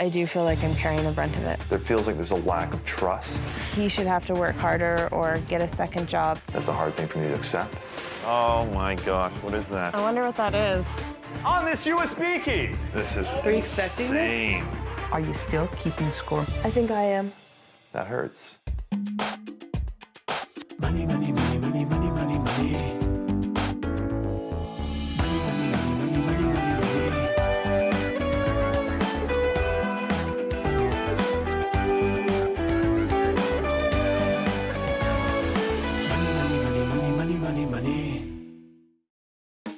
I do feel like I'm carrying the brunt of it. There feels like there's a lack of trust. He should have to work harder or get a second job. That's a hard thing for me to accept. Oh my gosh, what is that? I wonder what that is. On this USB key! This is Were you expecting insane. Are you still keeping score? I think I am. That hurts. Money, money, money, money, money, money, money.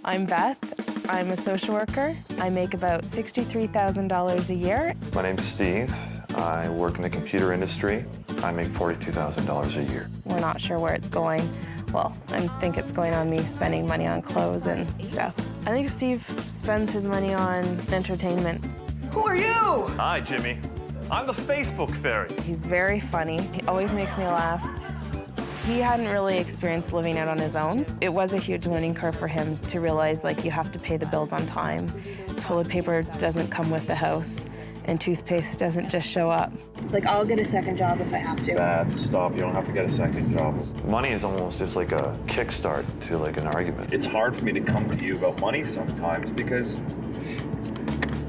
I'm Beth. I'm a social worker. I make about $63,000 a year. My name's Steve. I work in the computer industry. I make $42,000 a year. We're not sure where it's going. Well, I think it's going on me spending money on clothes and stuff. I think Steve spends his money on entertainment. Who are you? Hi, Jimmy. I'm the Facebook fairy. He's very funny. He always makes me laugh. He hadn't really experienced living out on his own. It was a huge learning curve for him to realize, like, you have to pay the bills on time. Toilet paper doesn't come with the house, and toothpaste doesn't just show up. Like, I'll get a second job if I have to. Beth, stop. You don't have to get a second job. Money is almost just like a kickstart to like an argument. It's hard for me to come to you about money sometimes because,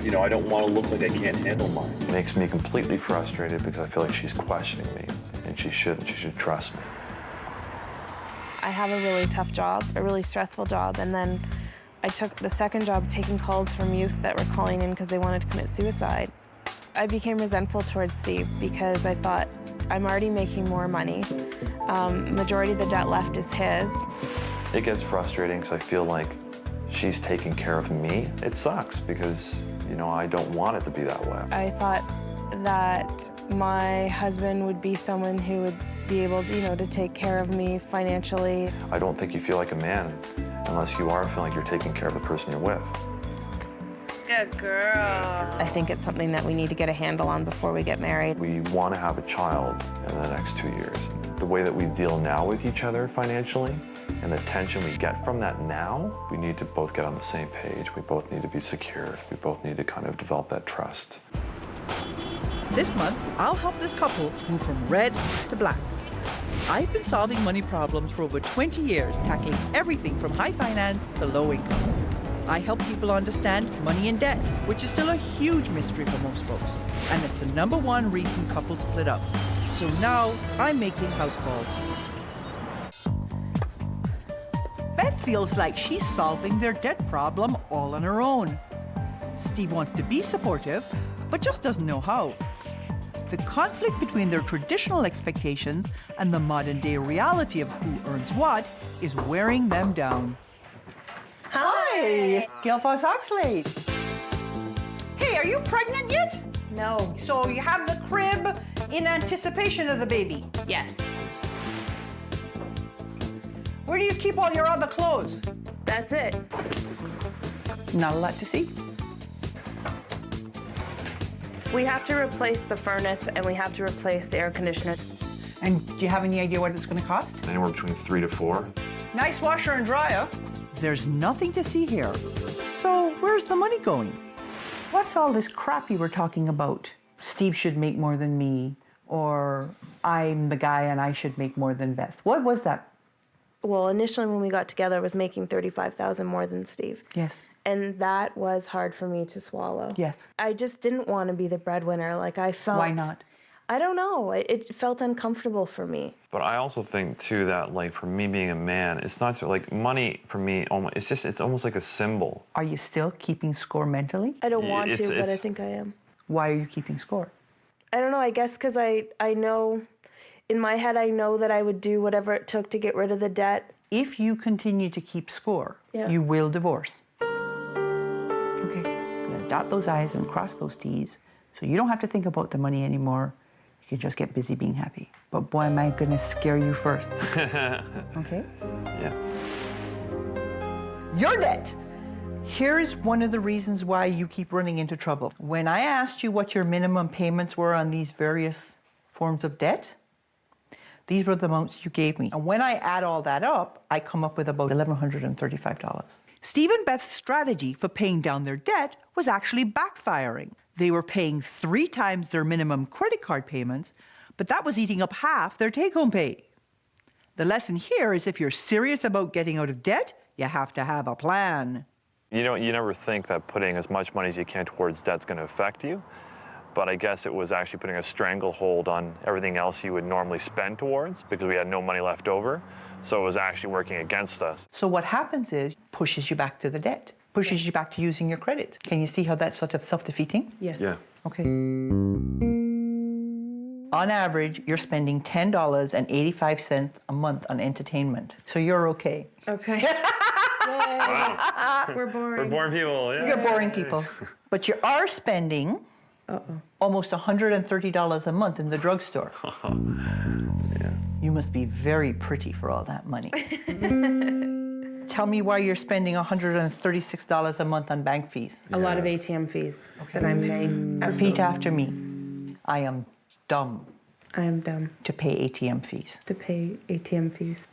you know, I don't want to look like I can't handle money. It makes me completely frustrated because I feel like she's questioning me, and she shouldn't. She should trust me. I have a really tough job, a really stressful job, and then I took the second job taking calls from youth that were calling in because they wanted to commit suicide. I became resentful towards Steve because I thought, I'm already making more money. Majority of the debt left is his. It gets frustrating because I feel like she's taking care of me. It sucks because, you know, I don't want it to be that way. I thought that my husband would be someone who would be able, you know, to take care of me financially. I don't think you feel like a man unless you are feeling like you're taking care of the person you're with. Good girl. I think it's something that we need to get a handle on before we get married. We want to have a child in the next 2 years. The way that we deal now with each other financially and the tension we get from that now, we need to both get on the same page. We both need to be secure. We both need to kind of develop that trust. This month, I'll help this couple move from red to black. I've been solving money problems for over 20 years, tackling everything from high finance to low income. I help people understand money and debt, which is still a huge mystery for most folks. And it's the #1 reason couples split up. So now I'm making house calls. Beth feels like she's solving their debt problem all on her own. Steve wants to be supportive, but just doesn't know how. The conflict between their traditional expectations and the modern-day reality of who earns what is wearing them down. Hi, Gail Foss-Oxlade. Hey, are you pregnant yet? No. So you have the crib in anticipation of the baby. Yes. Where do you keep all your other clothes? That's it. Not a lot to see. We have to replace the furnace and we have to replace the air conditioner. And do you have any idea what it's going to cost? Anywhere between 3 to 4. Nice washer and dryer. There's nothing to see here. So where's the money going? What's all this crap you were talking about? Steve should make more than me, or I'm the guy and I should make more than Beth. What was that? Well, initially when we got together, I was making $35,000 more than Steve. Yes. And that was hard for me to swallow. Yes. I just didn't want to be the breadwinner. Like, I felt... Why not? I don't know. It felt uncomfortable for me. But I also think, too, that, like, for me being a man, it's not just, like, money for me, it's almost like a symbol. Are you still keeping score mentally? I don't want to, but I it's- think I am. Why are you keeping score? I don't know. I guess because I know... In my head, I know that I would do whatever it took to get rid of the debt. If you continue to keep score, Yeah. you will divorce. Okay, I'm gonna dot those I's and cross those T's, so you don't have to think about the money anymore. You can just get busy being happy. But boy, am I gonna scare you first. Okay? Yeah. Your debt. Here's one of the reasons why you keep running into trouble. When I asked you what your minimum payments were on these various forms of debt, these were the amounts you gave me. And when I add all that up, I come up with about $1,135. Steve and Beth's strategy for paying down their debt was actually backfiring. They were paying 3 times their minimum credit card payments, but that was eating up half their take-home pay. The lesson here is if you're serious about getting out of debt, you have to have a plan. You never think that putting as much money as you can towards debt's going to affect you, but I guess it was actually putting a stranglehold on everything else you would normally spend towards because we had no money left over. So it was actually working against us. So what happens is pushes you back to the debt, pushes you back to using your credit. Can you see how that's sort of self-defeating? Yes. Yeah. Okay. On average, you're spending $10.85 a month on entertainment. So you're okay. Okay. Wow. We're boring. We're boring people. Yeah. You're boring people. But you are spending almost $130 a month in the drugstore. Yeah. You must be very pretty for all that money. Tell me why you're spending $136 a month on bank fees. A lot of ATM fees that I'm paying. Repeat after me. I am dumb I am dumb to pay ATM fees. to pay ATM fees.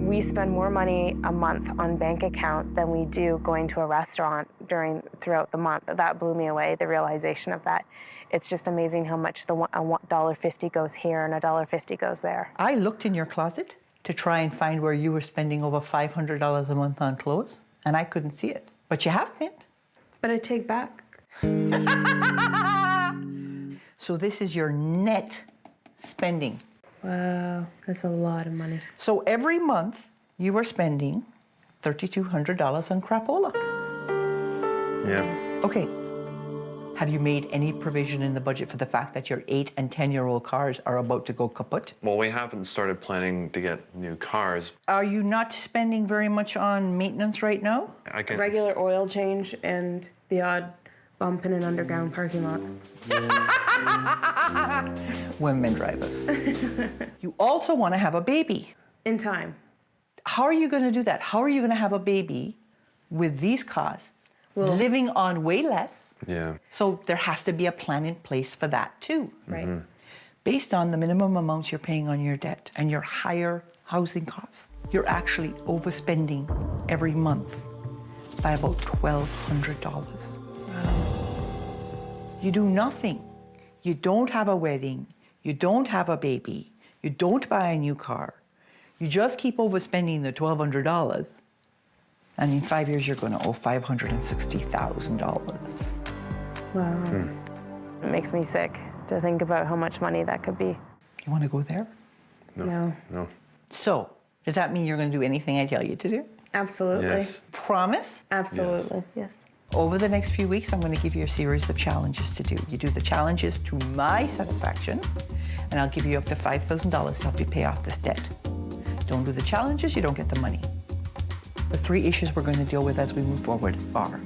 We spend more money a month on bank account than we do going to a restaurant throughout the month. That blew me away, the realization of that. It's just amazing how much a $1.50 goes here and $1.50 goes there. I looked in your closet to try and find where you were spending over $500 a month on clothes, and I couldn't see it. But you have been. But I take back. So this is your net spending. Wow, that's a lot of money. So every month you are spending $3,200 on crapola. Yeah. Okay. Have you made any provision in the budget for the fact that your 8 and 10-year-old cars are about to go kaput? Well, we haven't started planning to get new cars. Are you not spending very much on maintenance right now? I can. Regular oil change and the odd bump in an underground parking lot. Women drivers. You also want to have a baby. In time. How are you going to do that? How are you going to have a baby with these costs, living on way less? Yeah. So there has to be a plan in place for that too. Right. Based on the minimum amounts you're paying on your debt and your higher housing costs, you're actually overspending every month by about $1,200. You do nothing. You don't have a wedding. You don't have a baby. You don't buy a new car. You just keep overspending the $1,200. And in 5 years, you're going to owe $560,000. Wow. It makes me sick to think about how much money that could be. You want to go there? No. No. So, does that mean you're going to do anything I tell you to do? Absolutely. Yes. Promise? Absolutely. Yes. Over the next few weeks, I'm going to give you a series of challenges to do. You do the challenges to my satisfaction, and I'll give you up to $5,000 to help you pay off this debt. Don't do the challenges, you don't get the money. The 3 issues we're going to deal with as we move forward are,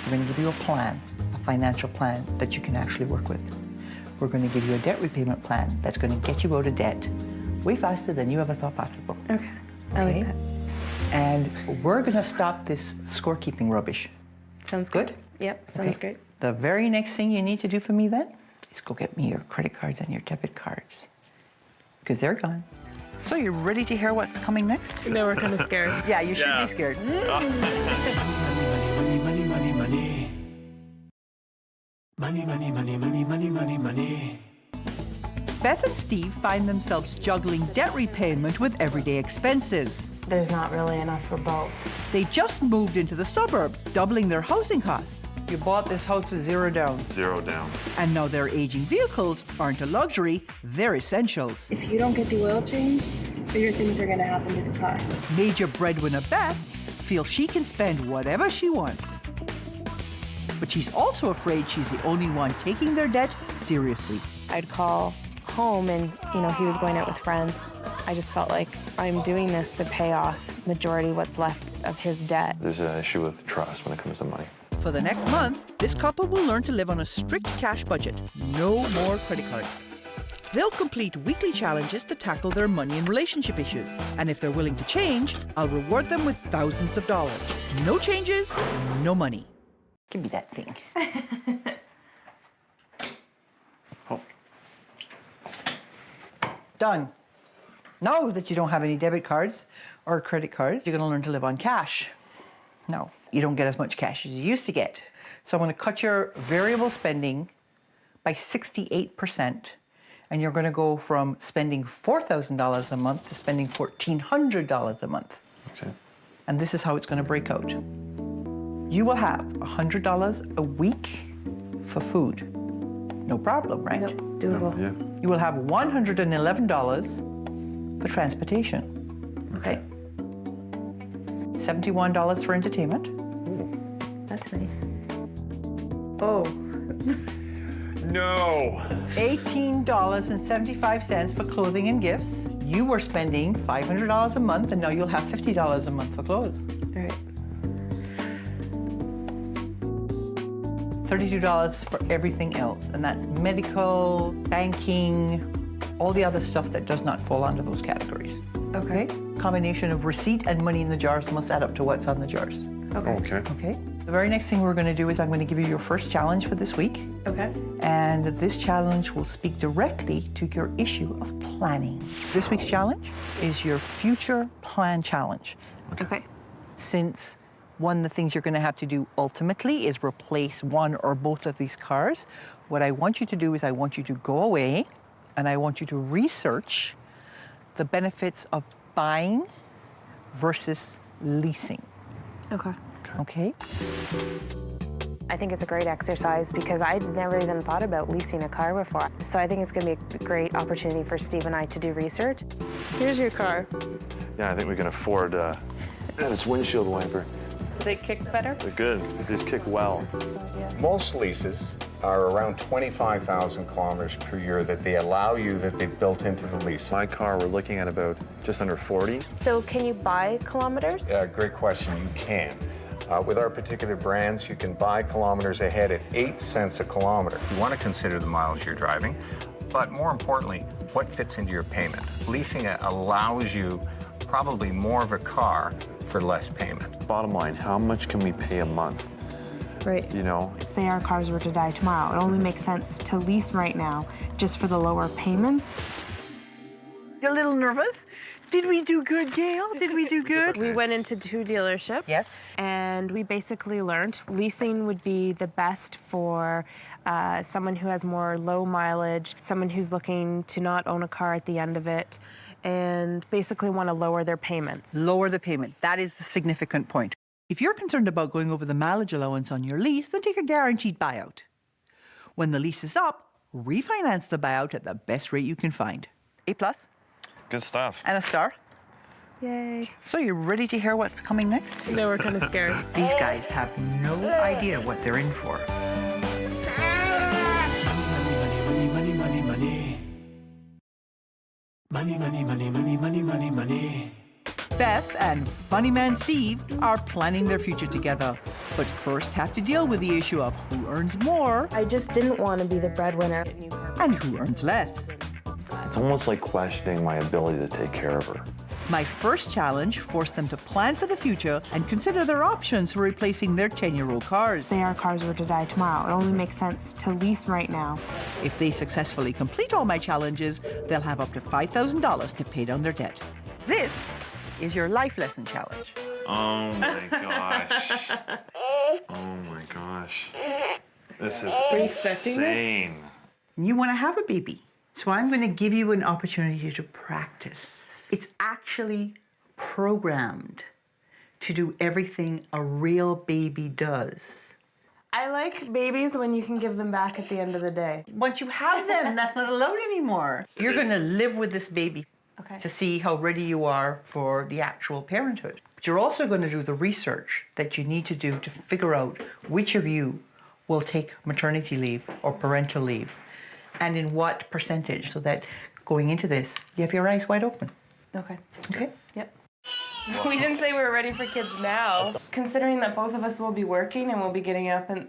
we're going to give you a plan, a financial plan that you can actually work with. We're going to give you a debt repayment plan that's going to get you out of debt way faster than you ever thought possible. Okay. I like that. And we're going to stop this scorekeeping rubbish. Sounds Good? good. Yep, sounds great. The very next thing you need to do for me then is go get me your credit cards and your debit cards, because they're gone. So you're ready to hear what's coming next? No, we're kind of scared. Yeah, you should be scared. Money, money, money, money. Money, money, money, money, money, money, money. Beth and Steve find themselves juggling debt repayment with everyday expenses. There's not really enough for both. They just moved into the suburbs, doubling their housing costs. You bought this house with $0 down. 0 down. And now their aging vehicles aren't a luxury, they're essentials. If you don't get the oil change, bigger things are going to happen to the car. Major breadwinner Beth feels she can spend whatever she wants. But she's also afraid she's the only one taking their debt seriously. I'd call home and, he was going out with friends. I just felt like I'm doing this to pay off majority what's left of his debt. There's an issue with trust when it comes to money. For the next month, this couple will learn to live on a strict cash budget. No more credit cards. They'll complete weekly challenges to tackle their money and relationship issues. And if they're willing to change, I'll reward them with thousands of dollars. No changes, no money. Give me that thing. Oh. Done. Now that you don't have any debit cards or credit cards, you're going to learn to live on cash. Now, you don't get as much cash as you used to get. So I'm going to cut your variable spending by 68%, and you're going to go from spending $4,000 a month to spending $1,400 a month. Okay. And this is how it's going to break out. You will have $100 a week for food. No problem, right? Yep, doable. Yeah. You will have $111 for transportation. Okay. $71 for entertainment. That's nice. Oh. No. $18.75 for clothing and gifts. You were spending $500 a month, and now you'll have $50 a month for clothes. All right. $32 for everything else, and that's medical, banking, all the other stuff that does not fall under those categories. Okay. Combination of receipt and money in the jars must add up to what's on the jars. Okay. Okay. Okay? The very next thing we're going to do is I'm going to give you your first challenge for this week. Okay. And this challenge will speak directly to your issue of planning. This week's challenge is your future plan challenge. Okay. Since one of the things you're going to have to do ultimately is replace one or both of these cars, what I want you to do is I want you to go away and I want you to research the benefits of buying versus leasing. Okay. Okay? I think it's a great exercise because I'd never even thought about leasing a car before. So I think it's going to be a great opportunity for Steve and I to do research. Here's your car. Yeah, I think we can afford this windshield wiper. Do they kick better? They're good. They just kick well. Most leases are around 25,000 kilometers per year that they allow you, that they've built into the lease. My car, we're looking at about just under 40. So can you buy kilometers? Great question, you can. With our particular brands, you can buy kilometers ahead at 8 cents a kilometer. You want to consider the miles you're driving, but more importantly, what fits into your payment. Leasing allows you probably more of a car for less payment. Bottom line, how much can we pay a month? Right. You know? Say our cars were to die tomorrow. It only makes sense to lease right now just for the lower payments. You're a little nervous? Did we do good, Gail? Did we do good? We went into 2 dealerships. Yes. And we basically learned leasing would be the best for someone who has more low mileage, someone who's looking to not own a car at the end of it, and basically want to lower their payments. Lower the payment. That is the significant point. If you're concerned about going over the mileage allowance on your lease, then take a guaranteed buyout. When the lease is up, refinance the buyout at the best rate you can find. A+. Good stuff. And a star. Yay. So you're ready to hear what's coming next? No, we're kind of scared. These guys have no idea what they're in for. Money, money, money, money. Money, money, money, money, money, money, money. Beth and Funny Man Steve are planning their future together, but first have to deal with the issue of who earns more I just didn't want to be the breadwinner. and who earns less. It's almost like questioning my ability to take care of her. My first challenge forced them to plan for the future and consider their options for replacing their 10-year-old cars. Say our cars were to die tomorrow. It only makes sense to lease right now. If they successfully complete all my challenges, they'll have up to $5,000 to pay down their debt. This is your life lesson challenge. Oh my gosh. Oh my gosh. This is insane. You want to have a baby. So I'm going to give you an opportunity to practice. It's actually programmed to do everything a real baby does. I like babies when you can give them back at the end of the day. Once you have them, that's not allowed anymore. You're going to live with this baby to see how ready you are for the actual parenthood. But you're also going to do the research that you need to do to figure out which of you will take maternity leave or parental leave and in what percentage, so that going into this, you have your eyes wide open. Okay. Okay? Yep. We didn't say we were ready for kids now. Considering that both of us will be working and we'll be getting up and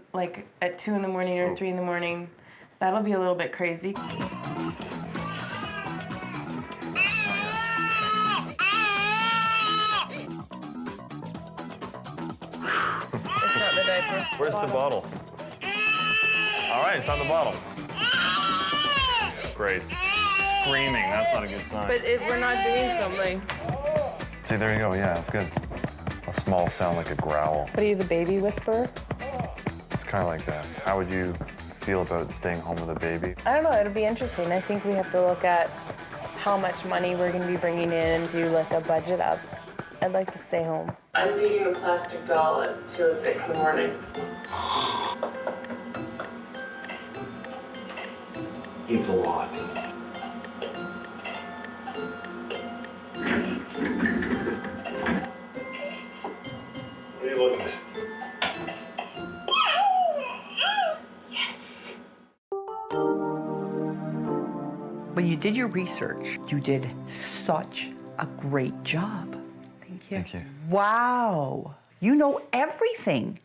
at 2 in the morning or 3 in the morning, that'll be a little bit crazy. It's not the diaper. Where's the bottle? All right, it's on the bottle. Great. Screaming, that's not a good sign. But we're not doing something. See, there you go, yeah, that's good. A small sound like a growl. What are you, the baby whisperer? It's kind of like that. How would you feel about staying home with a baby? I don't know, it'll be interesting. I think we have to look at how much money we're gonna be bringing in and do like a budget up. I'd like to stay home. I'm feeding a plastic doll at 2:06 in the morning. Eats a lot. What are you looking at? Yes. When you did your research, you did such a great job. Thank you. Thank you. Wow. You know everything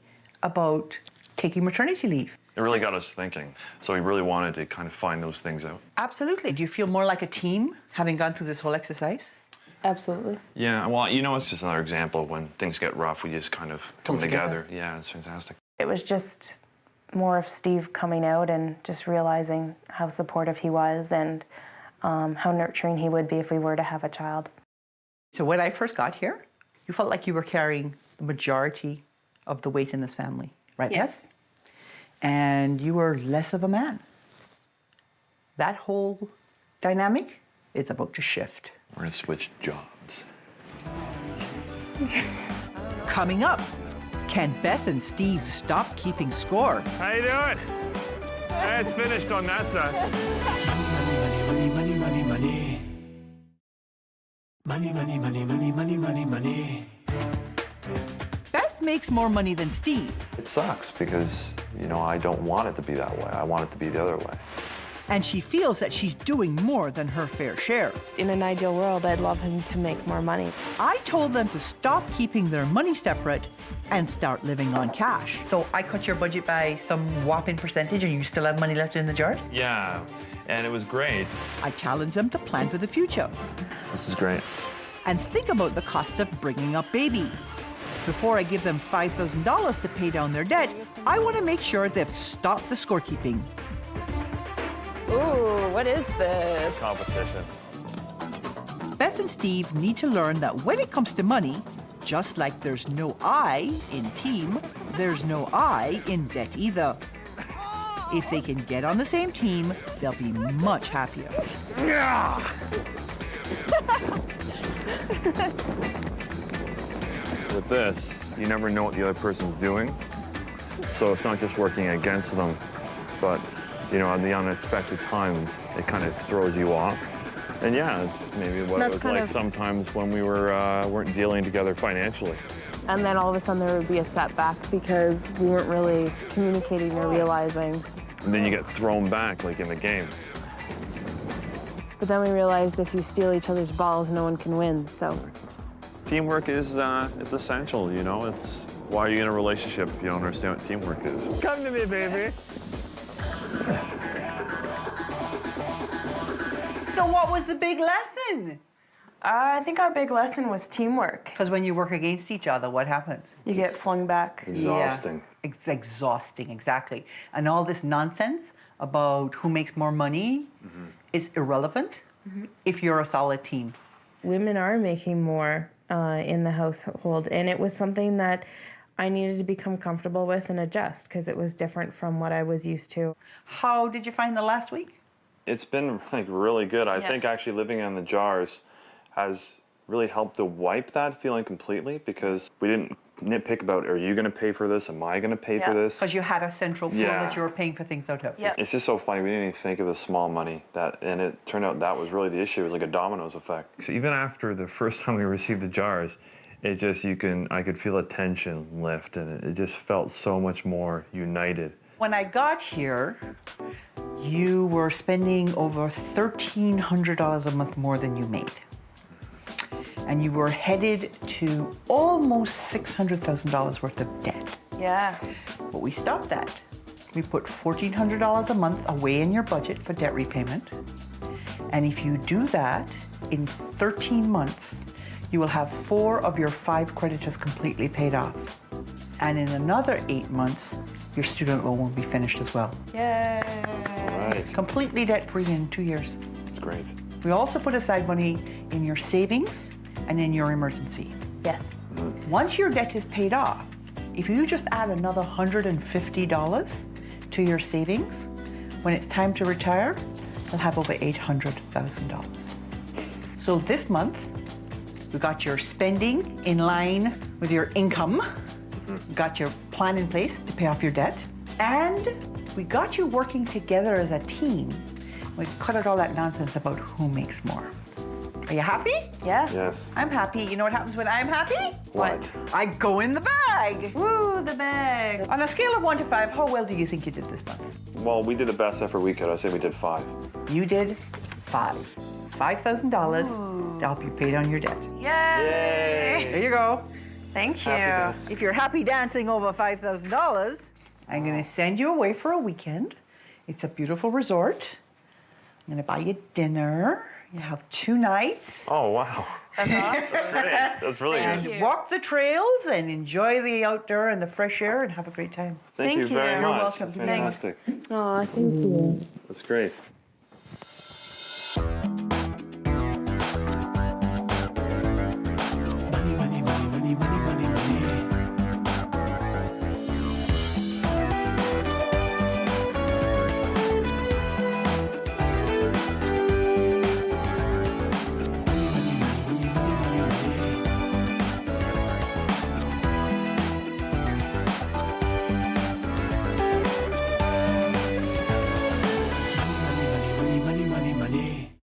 about taking maternity leave. It really got us thinking. So we really wanted to kind of find those things out. Absolutely. Do you feel more like a team having gone through this whole exercise? Absolutely. Yeah, well, you know, it's just another example of when things get rough, we just kind of come Pull together. together. Yeah, it's fantastic. It was just more of Steve coming out and just realizing how supportive he was and how nurturing he would be if we were to have a child. So when I first got here, you felt like you were carrying the majority of the weight in this family, right, Yes. Beth? And you were less of a man. That whole dynamic is about to shift. We're gonna switch jobs. Coming up, can Beth and Steve stop keeping score? How you doing? It's finished on that side. Money, money, money, money, money. Money, money, money, money, money, money, money. Beth makes more money than Steve, It sucks because, you know, I don't want it to be that way. I want it to be the other way. and she feels that she's doing more than her fair share. In an ideal world, I'd love him to make more money. I told them to stop keeping their money separate and start living on cash. So I cut your budget by some whopping percentage and you still have money left in the jars? Yeah, and it was great. I challenge them to plan for the future This is great. and think about the costs of bringing up baby. Before I give them $5,000 to pay down their debt, I want to make sure they've stopped the scorekeeping. Ooh, what is this? Competition. Beth and Steve need to learn that when it comes to money, just like there's no I in team, there's no I in debt either. If they can get on the same team, they'll be much happier. With this, you never know what the other person's doing. So it's not just working against them, but, you know, at the unexpected times, it kind of throws you off. And yeah, it's maybe what That's it was kind like of- sometimes when we weren't dealing together financially. And then all of a sudden there would be a setback because we weren't really communicating or realizing. And then you get thrown back, like in the game. But then we realized if you steal each other's balls, no one can win, so. Teamwork is essential, you know? It's why are you in a relationship if you don't understand what teamwork is? Come to me, baby. So what was the big lesson? I think our big lesson was teamwork. Because when you work against each other, what happens? You get flung back. Exhausting. Yeah, it's exhausting, exactly. And all this nonsense about who makes more money is irrelevant if you're a solid team. Women are making more in the household, and it was something that I needed to become comfortable with and adjust because it was different from what I was used to. How did you find the last week? It's been like really good. I think actually living in the jars has really helped to wipe that feeling completely because we didn't nitpick about, are you going to pay for this? Am I going to pay for this? Because you had a central pool Yeah. that you were paying for things out of. Yeah. It's just so funny. We didn't even think of the small money and it turned out that was really the issue. It was like a dominoes effect. So even after the first time we received the jars, it just, I could feel a tension lift and it just felt so much more united. When I got here, you were spending over $1,300 a month more than you made. And you were headed to almost $600,000 worth of debt. Yeah. But we stopped that. We put $1,400 a month away in your budget for debt repayment. And if you do that, in 13 months, you will have 4 of your 5 creditors completely paid off. And in another 8 months, your student loan will be finished as well. Yay. Right. Completely debt-free in 2 years. It's great. We also put aside money in your savings and in your emergency. Yes. Once your debt is paid off, if you just add another $150 to your savings, when it's time to retire, you'll have over $800,000. So this month, we got your spending in line with your income, got your plan in place to pay off your debt, and we got you working together as a team. We cut out all that nonsense about who makes more. Are you happy? Yeah. Yes. I'm happy. You know what happens when I'm happy? What? I go in the bag. Woo, the bag. On a scale of 1 to 5, how well do you think you did this month? Well, we did the best effort we could. I say we did 5. You did 5. $5,000 to help you pay down your debt. Yay! There you go. Thank you. Happy days. If you're happy dancing over $5,000, I'm going to send you away for a weekend. It's a beautiful resort. I'm going to buy you dinner. You have 2 nights. Oh, wow. That's awesome. That's great. That's really And good. walk the trails and enjoy the outdoor and the fresh air and have a great time. Thank you Thank you. very You're much. welcome. That's fantastic. Aw, thank you. That's great.